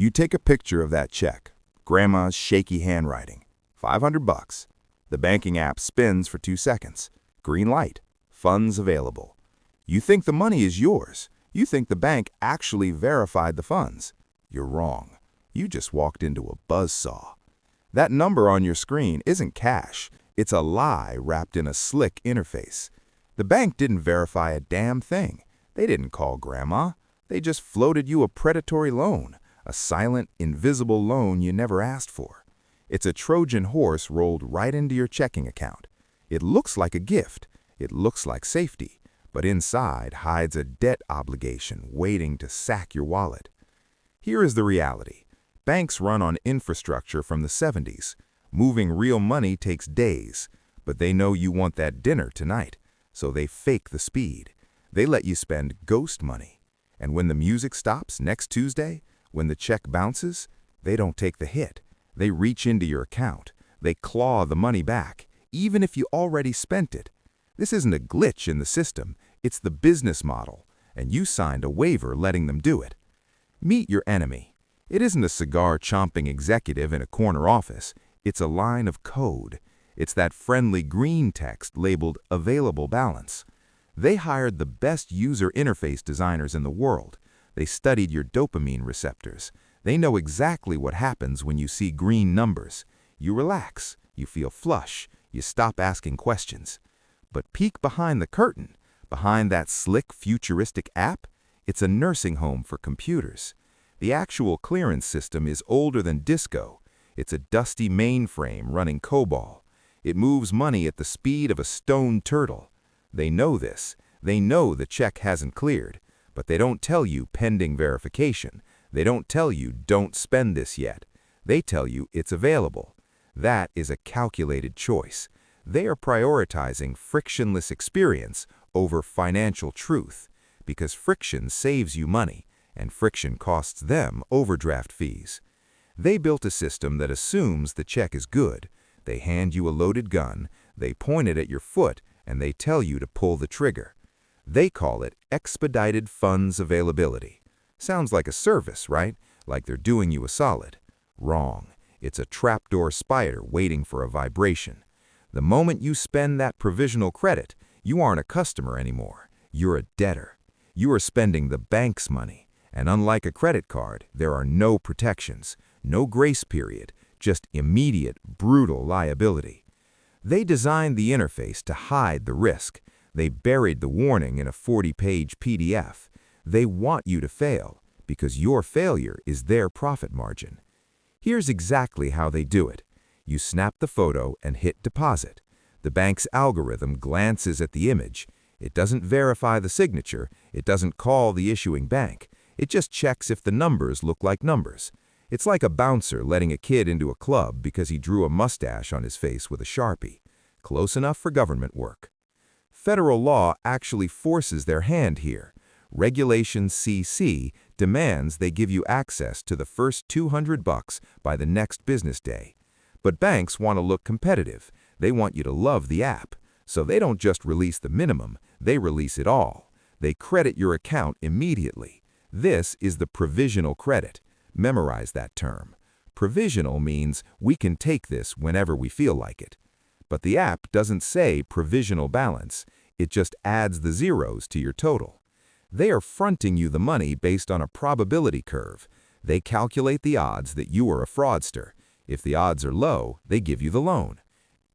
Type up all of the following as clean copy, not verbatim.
You take a picture of that check, grandma's shaky handwriting, 500 bucks. The banking app spins for 2 seconds. Green light, funds available. You think the money is yours. You think the bank actually verified the funds. You're wrong. You just walked into a buzzsaw. That number on your screen isn't cash. It's a lie wrapped in a slick interface. The bank didn't verify a damn thing. They didn't call grandma. They just floated you a predatory loan, a silent, invisible loan you never asked for. It's a Trojan horse rolled right into your checking account. It looks like a gift. It looks like safety. But inside hides a debt obligation waiting to sack your wallet. Here is the reality. Banks run on infrastructure from the 70s. Moving real money takes days, but they know you want that dinner tonight, so they fake the speed. They let you spend ghost money. And when the music stops next Tuesday, when the check bounces, they don't take the hit. They reach into your account. They claw the money back, even if you already spent it. This isn't a glitch in the system. It's the business model, and you signed a waiver letting them do it. Meet your enemy. It isn't a cigar-chomping executive in a corner office. It's a line of code. It's that friendly green text labeled available balance. They hired the best user interface designers in the world. They studied your dopamine receptors. They know exactly what happens when you see green numbers. You relax. You feel flush. You stop asking questions. But peek behind the curtain, behind that slick, futuristic app, it's a nursing home for computers. The actual clearance system is older than disco. It's a dusty mainframe running COBOL. It moves money at the speed of a stone turtle. They know this. They know the check hasn't cleared, but they don't tell you pending verification. They don't tell you don't spend this yet. They tell you it's available. That is a calculated choice. They are prioritizing frictionless experience over financial truth, because friction saves you money, and friction costs them overdraft fees. They built a system that assumes the check is good. They hand you a loaded gun, they point it at your foot, and they tell you to pull the trigger. They call it expedited funds availability. Sounds like a service, right? Like they're doing you a solid. Wrong. It's a trapdoor spider waiting for a vibration. The moment you spend that provisional credit, you aren't a customer anymore. You're a debtor. You are spending the bank's money. And unlike a credit card, there are no protections, no grace period, just immediate, brutal liability. They designed the interface to hide the risk. They buried the warning in a 40-page PDF. They want you to fail, because your failure is their profit margin. Here's exactly how they do it. You snap the photo and hit deposit. The bank's algorithm glances at the image. It doesn't verify the signature. It doesn't call the issuing bank. It just checks if the numbers look like numbers. It's like a bouncer letting a kid into a club because he drew a mustache on his face with a Sharpie. Close enough for government work. Federal law actually forces their hand here. Regulation CC demands they give you access to the first 200 bucks by the next business day. But banks want to look competitive. They want you to love the app. So they don't just release the minimum, they release it all. They credit your account immediately. This is the provisional credit. Memorize that term. Provisional means we can take this whenever we feel like it. But the app doesn't say provisional balance. It just adds the zeros to your total. They are fronting you the money based on a probability curve. They calculate the odds that you are a fraudster. If the odds are low, they give you the loan.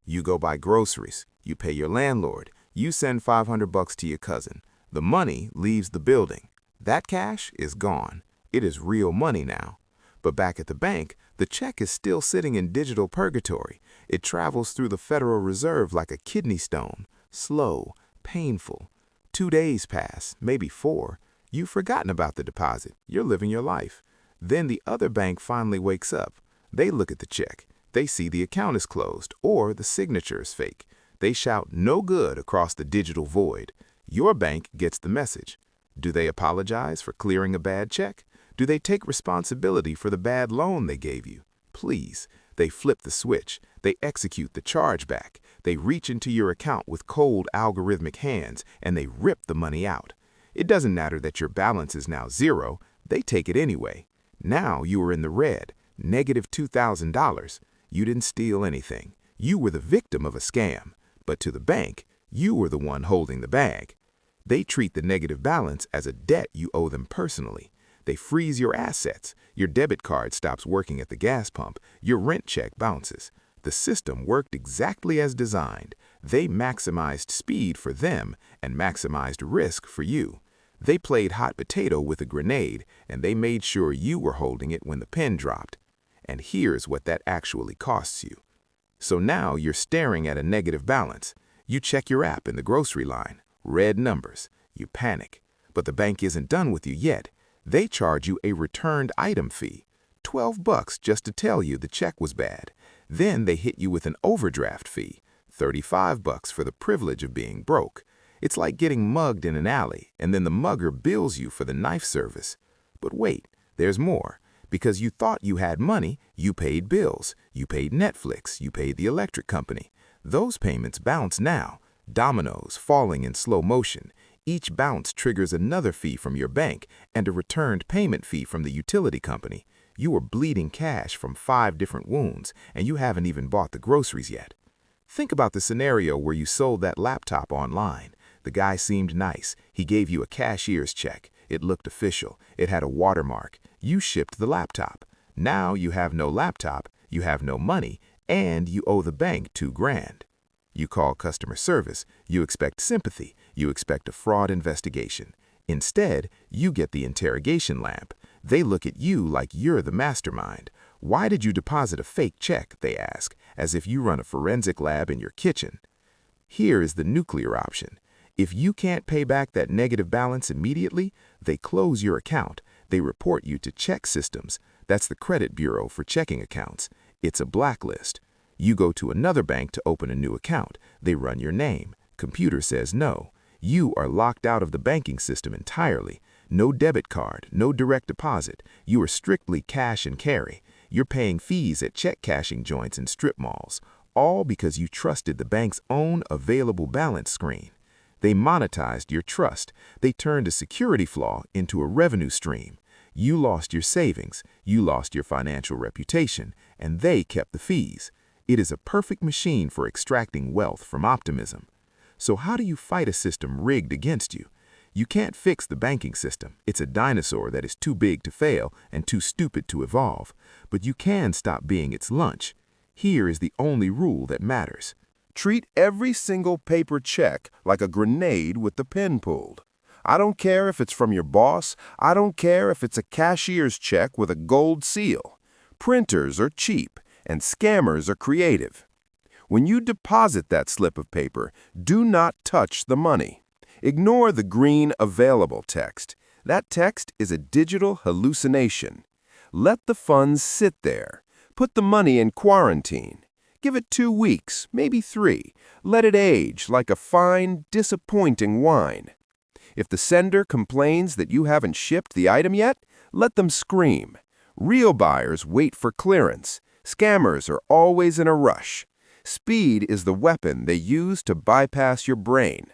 You go buy groceries. You pay your landlord. You send 500 bucks to your cousin. The money leaves the building. That cash is gone. It is real money now. But back at the bank, the check is still sitting in digital purgatory. It travels through the Federal Reserve like a kidney stone. Slow, painful. 2 days pass, maybe 4. You've forgotten about the deposit. You're living your life. Then the other bank finally wakes up. They look at the check. They see the account is closed or the signature is fake. They shout "no good" across the digital void. Your bank gets the message. Do they apologize for clearing a bad check? Do they take responsibility for the bad loan they gave you? Please. They flip the switch. They execute the chargeback. They reach into your account with cold algorithmic hands and they rip the money out. It doesn't matter that your balance is now 0. They take it anyway. Now you are in the red, negative $2,000. You didn't steal anything. You were the victim of a scam. But to the bank, you were the one holding the bag. They treat the negative balance as a debt you owe them personally. They freeze your assets. Your debit card stops working at the gas pump. Your rent check bounces. The system worked exactly as designed. They maximized speed for them and maximized risk for you. They played hot potato with a grenade, and they made sure you were holding it when the pin dropped. And here's what that actually costs you. So now you're staring at a negative balance. You check your app in the grocery line. Red numbers. You panic. But the bank isn't done with you yet. They charge you a returned item fee, $12 just to tell you the check was bad. Then they hit you with an overdraft fee, $35 for the privilege of being broke. It's like getting mugged in an alley, and then the mugger bills you for the knife service. But wait, there's more. Because you thought you had money, you paid bills. You paid Netflix. You paid the electric company. Those payments bounce now, dominoes falling in slow motion. Each bounce triggers another fee from your bank and a returned payment fee from the utility company. You are bleeding cash from 5 different wounds, and you haven't even bought the groceries yet. Think about the scenario where you sold that laptop online. The guy seemed nice. He gave you a cashier's check. It looked official. It had a watermark. You shipped the laptop. Now you have no laptop, you have no money, and you owe the bank $2,000. You call customer service. You expect sympathy. You expect a fraud investigation. Instead, you get the interrogation lamp. They look at you like you're the mastermind. Why did you deposit a fake check, they ask, as if you run a forensic lab in your kitchen. Here is the nuclear option. If you can't pay back that negative balance immediately, they close your account. They report you to ChexSystems. That's the credit bureau for checking accounts. It's a blacklist. You go to another bank to open a new account. They run your name. Computer says no. You are locked out of the banking system entirely. No debit card, no direct deposit. You are strictly cash and carry. You're paying fees at check cashing joints and strip malls, all because you trusted the bank's own available balance screen. They monetized your trust. They turned a security flaw into a revenue stream. You lost your savings, you lost your financial reputation, and they kept the fees. It is a perfect machine for extracting wealth from optimism. So how do you fight a system rigged against you? You can't fix the banking system. It's a dinosaur that is too big to fail and too stupid to evolve. But you can stop being its lunch. Here is the only rule that matters. Treat every single paper check like a grenade with the pin pulled. I don't care if it's from your boss. I don't care if it's a cashier's check with a gold seal. Printers are cheap, and scammers are creative. When you deposit that slip of paper, do not touch the money. Ignore the green available text. That text is a digital hallucination. Let the funds sit there. Put the money in quarantine. Give it 2 weeks, maybe 3. Let it age like a fine, disappointing wine. If the sender complains that you haven't shipped the item yet, let them scream. Real buyers wait for clearance. Scammers are always in a rush. Speed is the weapon they use to bypass your brain.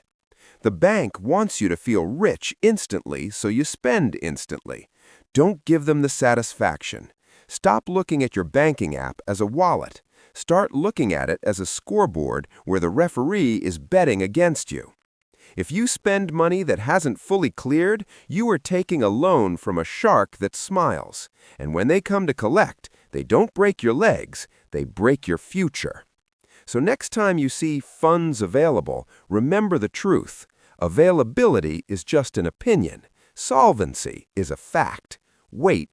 The bank wants you to feel rich instantly, so you spend instantly. Don't give them the satisfaction. Stop looking at your banking app as a wallet. Start looking at it as a scoreboard where the referee is betting against you. If you spend money that hasn't fully cleared, you are taking a loan from a shark that smiles. And when they come to collect, they don't break your legs, they break your future. So next time you see funds available, remember the truth. Availability is just an opinion. Solvency is a fact. Wait